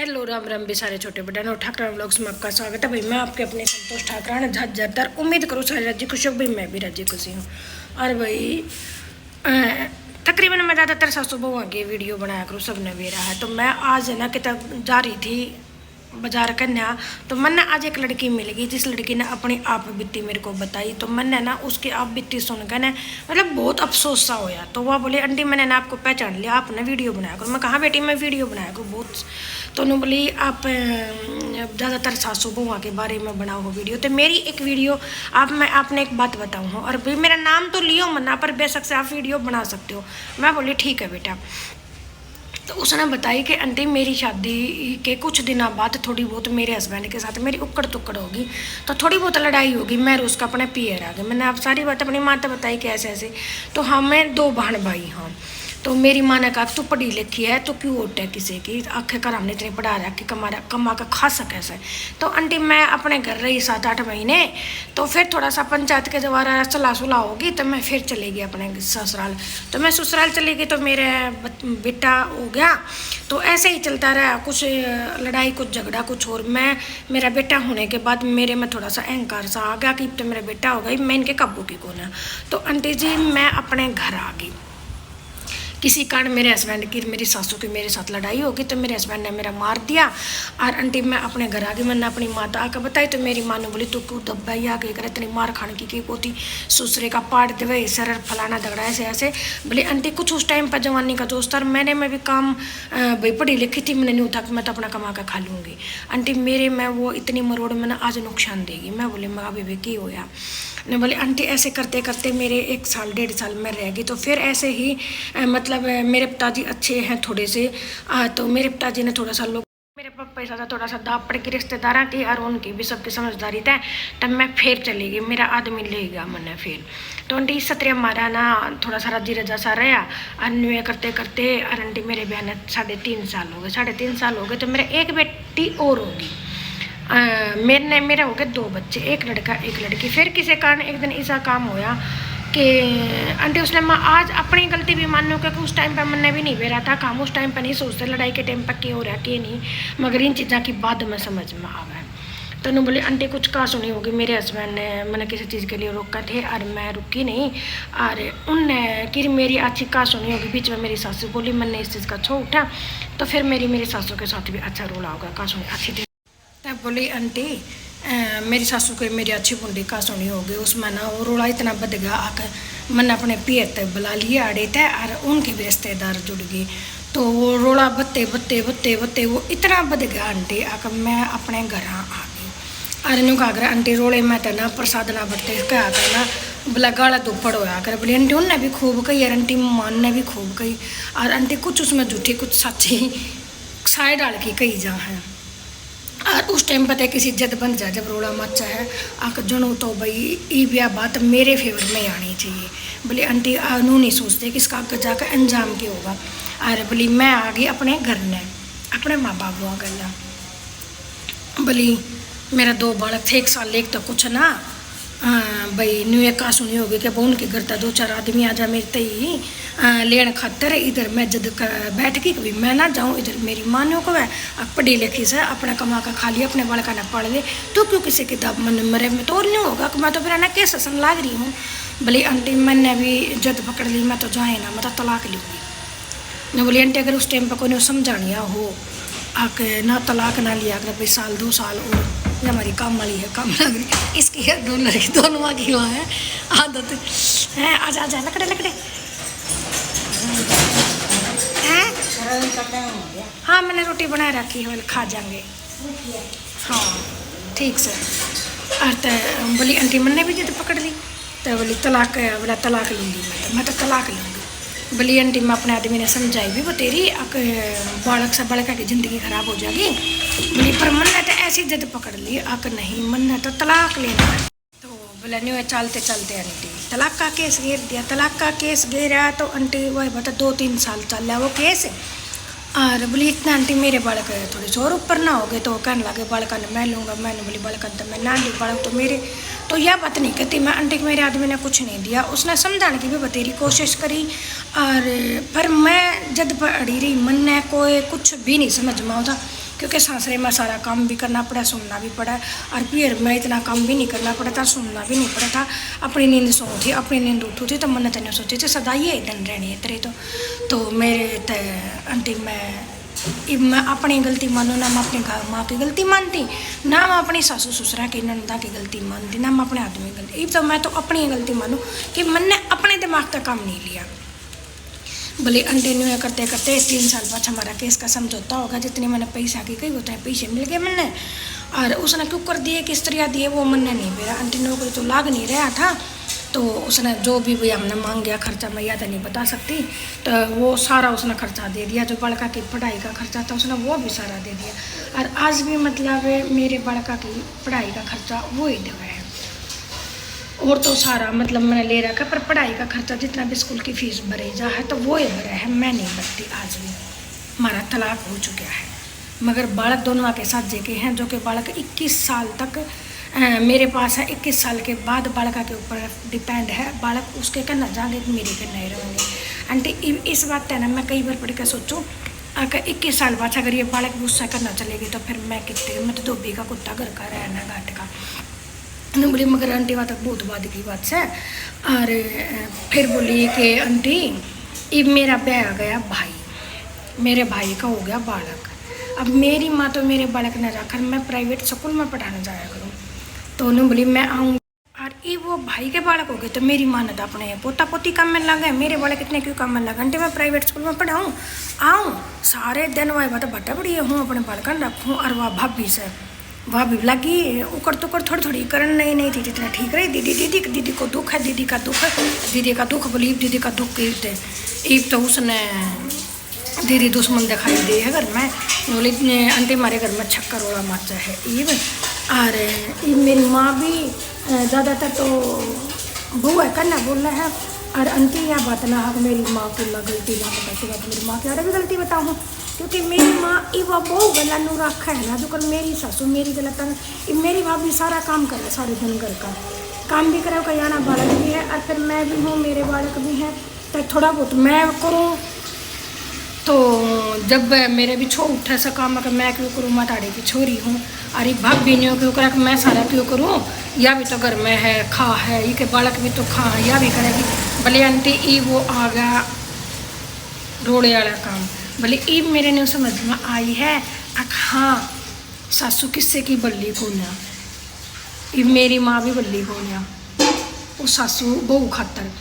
Hello Ram Ram भी सारे छोटे बड़े और ठाकरा व्लॉग्स में आपका स्वागत है। भाई मैं आपके अपने संतोष ठाकरा झज्जर उम्मीद करूँ सारी राजी खुश हो। भाई मैं भी राजी खुशी हूँ। और भाई तकरीबन मैं ज़्यादातर सासू बहुआ की वीडियो बनाया करूँ, सब ने भी रहा है। तो मैं आज है ना किताब जा रही थी बाजार कन्या, तो मैंने आज एक लड़की मिल गई जिस लड़की ने अपनी आप बीती मेरे को बताई। तो मैंने ना उसकी आप बीती सुनकर ना मतलब बहुत अफसोस सा होया। तो वह बोली आंटी मैंने ना आपको पहचान लिया, आपने वीडियो बनाया करो। मैं कहा बेटी मैं वीडियो बनाया करूँ बहुत। तो उन्होंने बोली आप ज़्यादातर सासू बहुआ के बारे में बनाओ हो वीडियो। तो मेरी एक वीडियो मैं आपने एक बात बताऊँ और भाई मेरा नाम तो लियो मना पर बेशक से आप वीडियो बना सकते हो। मैं बोली ठीक है बेटा। तो उसने बताई कि आंटी मेरी शादी के कुछ दिनों बाद थोड़ी बहुत मेरे हस्बैंड के साथ मेरी उकड़ तुक्कड़ होगी, तो थोड़ी बहुत लड़ाई होगी। मैं उसका अपने पियर आ गए। मैंने आप सारी बात अपनी माँ तो बताई कि ऐसे ऐसे। तो हमें दो बहन भाई हाँ। तो मेरी माँ ने कहा तू पढ़ी लिखी है तो क्यों ओट है किसी की, आखिरकार हमने इतनी पढ़ा रहा कि कमा कर खा सके ऐसे। तो आंटी मैं अपने घर रही 7-8 महीने, तो फिर थोड़ा सा पंचायत के द्वारा सलाह सुलह होगी तो मैं फिर चली गई अपने ससुराल। तो मैं ससुराल चली गई तो मेरे बेटा हो गया। तो ऐसे ही चलता रहा, कुछ लड़ाई कुछ झगड़ा कुछ और। मेरा बेटा होने के बाद मेरे में थोड़ा सा अहंकार सा आ गया कि तो मेरा बेटा हो गई, मैं इनके काबू की कौन है। तो आंटी जी मैं अपने घर आ गई। किसी कारण मेरे हस्बैंड की मेरी सासू की मेरे साथ लड़ाई होगी तो मेरे हस्बैंड ने मेरा मार दिया। और आंटी मैं अपने घर आ गई। मैंने अपनी माता आकर बताई तो मेरी माँ ने बोली तू क्यों दब्बा ही आगे करे, इतनी मार खाने की पोती ससुरे का पाट देवे सर फलाना झगड़ा ऐसे ऐसे। बोली आंटी कुछ उस टाइम पर जवानी का दोस्त और मैंने में भी काम भाई पढ़ी लिखी थी, मैंने नहीं उठा कि मैं तो अपना कमा कर खा लूँगी। आंटी मेरे में वो इतनी मरोड़ मैंने आज नुकसान देगी। मैं बोली मैं अभी भी की होया ने बोले आंटी ऐसे करते करते मेरे 1 साल 1.5 साल में रह गई। तो फिर ऐसे ही मतलब मेरे पिताजी अच्छे हैं थोड़े से, तो मेरे पिताजी ने थोड़ा सा लोग मेरे पास पैसा था थोड़ा सा दाप पड़ के रिश्तेदार की और उनकी भी सबकी समझदारी था। तब मैं फिर चली गई, मेरा आदमी ले गया मैंने फिर। तो आंटी सत्रह हमारा ना थोड़ा सा रजी रजा सा रहा अन्य करते करते। और आंटी मेरे बहन 3.5 साल हो गए, 3.5 साल हो गए। तो मेरा एक बेटी और होगी। मेरे हो गए 2 बच्चे, एक लड़का एक लड़की। फिर किसी कारण एक दिन ऐसा काम होया कि आंटी उसने मैं आज अपनी गलती भी मानूँ क्योंकि उस टाइम पर मैंने भी नहीं बेरा था काम। उस टाइम पर नहीं सोचते लड़ाई के टाइम पर क्या हो रहा है क्या नहीं, मगर इन चीज़ों की बाद में समझ में आ गया। तो उन्होंने बोली आंटी कुछ कहा सुनी होगी, मेरे हस्बैंड ने मैंने किसी चीज़ के लिए रोका थे और मैं रुकी नहीं। और उनने कि मेरी अच्छी कहा सुनी होगी। बीच में मेरी सासू बोली मैंने इस चीज़ का छो उठा तो फिर मेरी सासू के साथ भी अच्छा रोला होगा कहा सुनी अच्छी थी। तब बोली आंटी मेरी सासू को मेरी अच्छी बुंडी का सुनी होगी, उसमें ना वो रोड़ा इतना बद गया आकर मैंने अपने पियर तक बुला लिए आड़े थे और उनके भी रिश्तेदार जुड़ गए। तो वो रोड़ा बत्ते बत्ते बत्ते बत्ते वो इतना बद गया आंटी आकर मैं अपने घर आ गई। और न्यू कहा आंटी रोड़े में तो ना प्रसाद ना बटते क्या आकर ना बोला गाला दुपड़ होया कर। बोली आंटी उनने भी खूब कही और आंटी मान ने भी खूब कही। और आंटी कुछ उसमें झूठी कुछ सच्ची साइड डाल की कही जा है। और उस टाइम पता है किसी इज्जत बन जाए जब रोड़ा मचा है आकर जनू तो भाई ये ब्याह बात मेरे फेवर में आनी चाहिए। बोली आंटी नू नहीं सोचते कि इसका आगे जाकर अंजाम क्या होगा। और बोली मैं आ गई अपने घर ने अपने माँ बाप आ गया। बोली मेरा 2 बालक थे, 1 साल एक तो कुछ ना भाई न्यू एक कहा सुनी होगी कि उनके घर का 2-4 आदमी आ जा मेरे तई लेन खातर। इधर मैं जद बैठ गई कभी मैं ना जाऊँ, इधर मेरी माँ ने को है पढ़ी लिखी से अपना कमा का खा लिया अपने बालका ने पढ़ ले तो क्यों किसी किताब मन मरे में तो और नहीं होगा कि मैं तो फिर ना कैसे सन लाग रही हूँ। बोली आंटी मैंने भी जद पकड़ ली मैं तो जाए ना मैं तो तलाक लूँगी। न बोली आंटी अगर उस टाइम पर कोई समझानिया हो आके ना तलाक ना लिया अगर भाई 1-2 साल और ये हमारी काम वाली है काम लग रही इसकी है दोनों की वहाँ है आदत है। आजा आजा लकड़े लकड़े हैं। हाँ मैंने रोटी बना रखी है खा जाएंगे। हाँ ठीक से। और तो बोली आंटी मैंने भी जिद पकड़ ली तो बोली तलाक बोला तलाक लूँगी मैं तो तलाक लूँगी। बोली आंटी मैं अपने आदमी ने समझाई भी वो तेरी बालक से बालका की ज़िंदगी ख़राब हो जाएगी। बोली पर मन ने तो ऐसी जिद पकड़ ली नहीं मन ने तो तलाक लेना है। तो बोला नहीं चलते चलते आंटी तलाक का केस घेर दिया। तलाक का केस घेरा तो आंटी वही बता 2-3 साल चल रहा वो केस। और बोली इतना आंटी मेरे बालक थोड़े से और ऊपर ना हो गए तो वो कहने लगे बालका ने मैं लूँगा। मैंने बोली बालका तो मैं ना ली बालक तो मेरे। तो यह बात नहीं कहती मैं आंटी को मेरे आदमी ने कुछ नहीं दिया, उसने समझाने की भी बतेरी कोशिश करी। और पर मैं जब पर अड़ी रही मन ने कोई कुछ भी नहीं समझ में आता क्योंकि सासरे में सारा काम भी करना पड़ा, सुनना भी पड़ा, और फिर मैं इतना काम भी नहीं करना पड़ा था, सुनना भी नहीं पड़ा था। अपनी नींद सो थी, अपनी नींद उठू थी, तो मन तेने सोची थी सदा ये दिन रहनी है तेरे। तो मेरे आंटी मैं अपनी गलती मानूँ ना, मैं अपनी माँ की गलती मानती, ना मैं अपनी सासू ससुरा की नंदा की गलती मानती, ना मैं अपने आदमी की गलती। तो मैं तो अपनी गलती मानूँ कि मैंने अपने दिमाग का काम नहीं लिया। भले कंटिन्यू करते करते 3 साल बाद हमारा केस का समझौता होगा, जितने मैंने पैसा की कही उतने पैसे मिल गए मैंने, और उसने क्यों कर दिए, किस तरह दिए, वो मैंने नहीं, मेरा अंतिम नौकरी तो लाग नहीं रहा था। तो उसने जो भी भैया हमने मांग गया खर्चा, मैं याद नहीं बता सकती, तो वो सारा उसने खर्चा दे दिया। जो बड़का की पढ़ाई का खर्चा था उसने वो भी सारा दे दिया, और आज भी मतलब मेरे बड़का की पढ़ाई का खर्चा वो ही दे है। और तो सारा मतलब मैंने ले रखा, पर पढ़ाई का खर्चा जितना भी स्कूल की फीस भरे जा है तो वो ही भरा है, मैं नहीं भरती। आज भी हमारा तलाक हो चुका है, मगर बालक दोनों के साथ जेके हैं, जो कि बालक 21 साल तक मेरे पास है। 21 साल के बाद बालका के ऊपर डिपेंड है, बालक उसके कहना जाएंगे मेरे के नहीं रहेंगे। आंटी इस बात है ना, मैं कई बार पढ़ के सोचूँ अगर 21 साल बाद अगर ये बालक गुस्सा करना चलेगी तो फिर मैं कितने, मैं तो धोबी का कुत्ता घर का रहना घाट का नहीं बोली। मगर आंटी वहाँ तक बहुत बाद की बात है। और फिर बोली कि आंटी ये मेरा ब्याह आ गया भाई, मेरे भाई का हो गया बालक, अब मेरी माँ तो मेरे बालक न जाकर मैं प्राइवेट स्कूल में पढ़ाने जाया करूँ। तो उन्होंने बोली मैं आऊँगी, और ये वो भाई के बालक हो गए तो मेरी माँ ने तो अपने पोता पोती काम में लगा, मेरे बालक इतने क्यों काम में लगा। घंटे मैं प्राइवेट स्कूल में पढ़ाऊँ, आऊँ सारे दिन वह बात बटा बड़ी हूँ, अपने बालका रखूँ। और वह भाभी से वह भी लगी उकड़ तुकड़ थोड़ी थोड़ी करन, नहीं थी जितना ठीक रही। दीदी को दुख है, दीदी का दुख बोली, दीदी का दुख ईब तो उसने दीदी दुश्मन दिखाई दे है घर में। बोली आंटी हमारे घर में छक्कर वाला माचा है ईब। और ईब मेरी माँ भी ज़्यादातर तो बुआ करना बोल रहा है, और आंटी यह बात ना है मेरी माँ की मैं गलती ना बताती बात, मेरी माँ की और भी गलती बताऊँ, क्योंकि मेरी माँ इवा बहुत गला नू रखा है ना, जो कर मेरी सासू मेरी गलत मेरी भाभी सारा काम करे, सारे दिन घर का काम भी करे, कयाना बालक भी है, और फिर मैं भी हूँ, मेरे बालक भी हैं, तो थोड़ा बहुत मैं करूँ। तो जब मेरे भी छो उठा सा काम अगर मैं क्यों करूँ, माताड़े की छोरी हूँ, अरे भाभी नहीं क्यों करा, मैं सारा क्यों करूँ, या भी तो घर में है खा है, ये के बालक भी तो खा है, या भी करेगी। भले आंटी ई वो आ गया रोड़े वाला काम, भले ई मेरे ने समझ में आई है। हाँ सासू किससे की बल्ली कोन्या, ये मेरी माँ भी बल्ली कोन्या, वो सासू बहू खातर।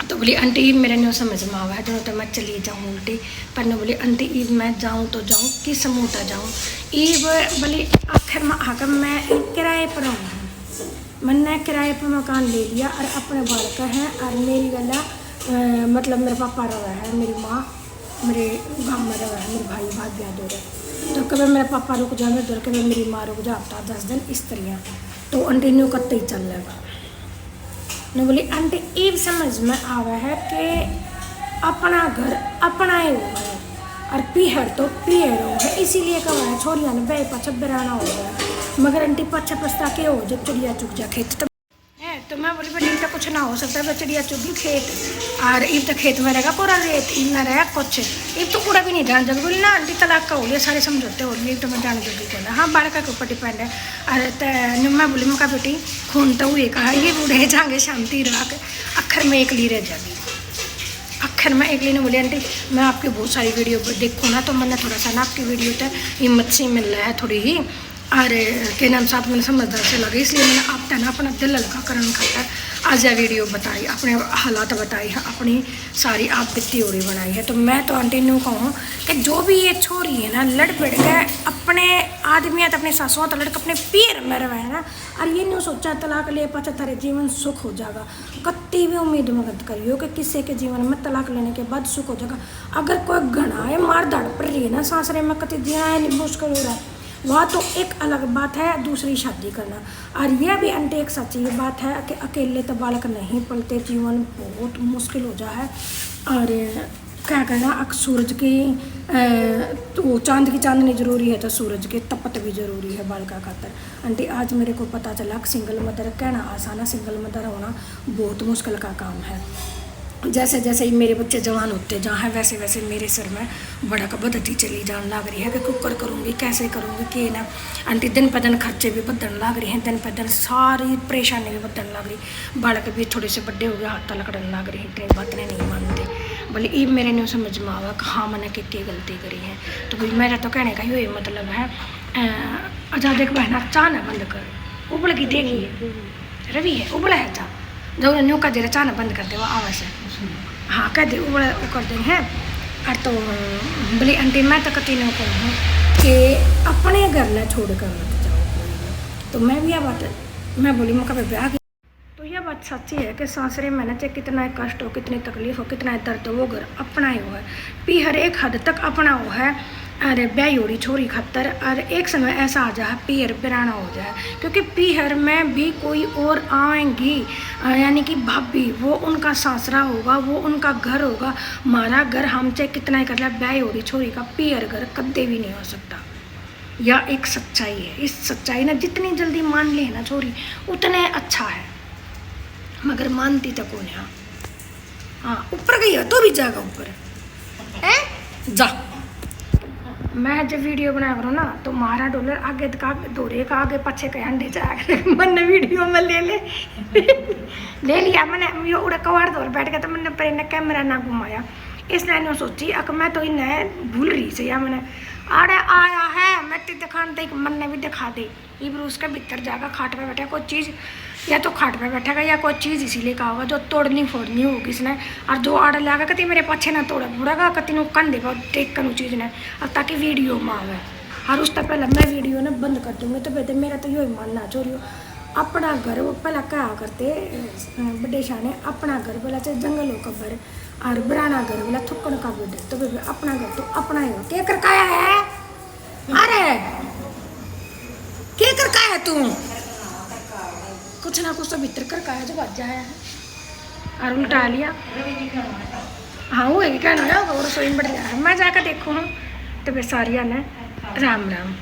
तो बोली आंटी मेरे ने समझ में आवा है, जो तो मैं चली जाऊँ उल्टी, पर ने बोली आंटी ईब मैं जाऊँ तो जाऊँ किस मुँह तक जाऊँ। ईब बोली आखिर में आकर मैं किराए पर हूँ, मैंने किराए पर मकान ले लिया, और अपने बालक हैं, और मेरी गला मतलब मेरे पापा रहा है, मेरी माँ मेरे गाँव में रहा है, मेरे भाई भाग्या दो रहे, तो कभी मेरा पापा रुक जा मेरे दूर, कभी मेरी माँ रुक जा हफ्ता 10 दिन इस तरह। तो आंटी न्यू कत्ते ही चल लगा ने बोली आंटी ये समझ में आवा है कि अपना घर अपना ही हुआ है, और पीहर तो पीहर हो है, इसीलिए कहा है छोरिया ने बे पाछा बेराना हो गया, मगर आंटी पाछा पछता के हो जब चिड़िया चुग जा खेत तो है। तो मैं बोली बेटी तो कुछ ना हो सकता है, चिड़िया चुगी खेत, और ईब तो खेत में रहेगा पूरा रेत, ईब ना रहा कुछ, ईब तो पूरा भी नहीं जान जब बोली ना आंटी तलाक का हो लिया, सारे समझौते हो लिए, तो मैं जान जोगी बोला हाँ बालका के ऊपर डिपेंड है। अरे मैं बोली मैं बेटी खून तो हुए कहा ये बूढ़े जाएंगे शांति राख, अखर में एक ली रह जाएगी, अखर में एक ली ने बोली आंटी मैं आपकी बहुत सारी वीडियो देखूँ ना, तो मैंने थोड़ा सा ना आपकी वीडियो तो हिम्मत से मिल रहा है थोड़ी ही, और के नाम साथ मैंने समझदार से लगे, इसलिए मैंने आप तक अपना दिल लगा करने खातर आज यह वीडियो बताई, अपने हालात बताई है, अपनी सारी आप बित्ती ओरी बनाई है। तो मैं तो आंटी न्यू कहूँ कि जो भी ये छोरी है ना लड़ पड़ के अपने आदमी तो अपने सासुओं तो लड़के अपने पैर में रहे ना, और ये नहीं सोचा तलाक ले पाचा तारे जीवन सुख हो जाएगा, कत्ती भी उम्मीद मत करियो कि किसी के जीवन में तलाक लेने के बाद सुख हो जाएगा। अगर कोई घना है मार दाड़ पड़ रही है ना सासरे में कति जिया मुश्किल हो रहा है, वह तो एक अलग बात है, दूसरी शादी करना। और यह भी आंटी एक सच्ची बात है कि अकेले तो बालक नहीं पलते, जीवन बहुत मुश्किल हो जाए है। और क्या कहना अक सूरज की तो चांद की चांदनी जरूरी है, तो सूरज के तपत भी जरूरी है बालका खातर। आंटी आज मेरे को पता चला कि सिंगल मदर कहना आसान है, सिंगल मदर होना बहुत मुश्किल का काम है। जैसे जैसे ही मेरे बच्चे जवान होते जहाँ है वैसे वैसे मेरे सिर में बड़ा का बदती चली जान लग रही है कि कुकर करूँगी कैसे करूँगी कि ना आंटी दिन पर दिन खर्चे भी बदन लग रहे हैं दिन पर दिन सारी परेशानी भी बदन लग रही बालक भी थोड़े से बड़े हो गए हाथ लकड़न लग रही ट्रेन बात नहीं मानते बोले ये मेरे नहीं समझ में आवा कि हाँ मैंने क्या गलती करी है। तो भाई मेरा तो कहने का ये मतलब है आज़ाद एक बहना चाह ना बंद कर उबल की देखिए रवि है उबला है चाह जब न्यू का दे चाह ना बंद कर दे वो आवाज़ है हाँ कह दे उबला वो कर दें हैं। और तो बोली आंटी मैं तो कती नहीं कहूँ कि अपने घर ना छोड़ कर मत जाओ कोई भी। तो मैं भी यह बात मैं बोली मैं कभी ब्याह तो यह बात सच्ची है कि सासरे में ना चाहे कितना कष्ट हो कितनी तकलीफ हो कितना दर्द हो वो घर अपना ही हो है पी हर एक हद तक अपना हो है। अरे ब्याही होड़ी छोरी खतर और एक समय ऐसा आ जाए पीहर बिराना हो जाए क्योंकि पीहर में भी कोई और आएंगी यानी कि भाभी वो उनका सासरा होगा वो उनका घर होगा। हमारा घर हम चाहे कितना ही कर लिया ब्याही होड़ी छोरी का पीहर घर कद्दे भी नहीं हो सकता। यह एक सच्चाई है इस सच्चाई ना जितनी जल्दी मान ले ना छोरी उतने अच्छा है मगर मानती तो कौन है। हाँ ऊपर गई है तो भी जाएगा ऊपर है जा। मैं जब वीडियो बनाया करूँ ना तो मारा डॉलर आगे का दौरे का आगे पीछे के अंडे जाकर मैंने वीडियो में ले लिया मैंने ये उड़ा कवाड़ दौर बैठ गया तो मैंने पर इन्हें कैमरा ना घुमाया इसलिए इन्हें सोची अगर मैं तो इन्हें भूल रही से या मैंने अरे आया है मैं तो दिखान दे मन ने भी दिखा दी ये ब्रूस के भीतर जाकर खाट पे बैठा कोई चीज़ या तो खाट पे बैठेगा या कोई चीज़ इसीलिए कहा होगा जो तोड़नी फोड़नी होगी इसने और जो आड़ लगा कति मेरे पीछे ना तोड़ा बुढ़ागा कति नु कंधे पर टेक करूँ चीज़ ने और ताकि वीडियो में आवे और उस तक पहले मैं वीडियो ना बंद कर दूँगी। तो बेटे मेरा तो यही मानना छोड़ियो अपना घर वो पहला क्या करते बड़े शाने अपना घर बोला चाहे जंगलों का घर और बुराना घर बोला थुक्कन का बेटे तो बेटे अपना घर तो अपना ही हो क्या कर काया है अरे क्या कर काया तू कुछ ना कुछ तो भीतर कर काया जो बच जाया है और उल्टा लिया। हाँ वो कहना है और रसोई में बढ़ गया मैं जाकर देखूँ तो फिर सारिया ने राम राम।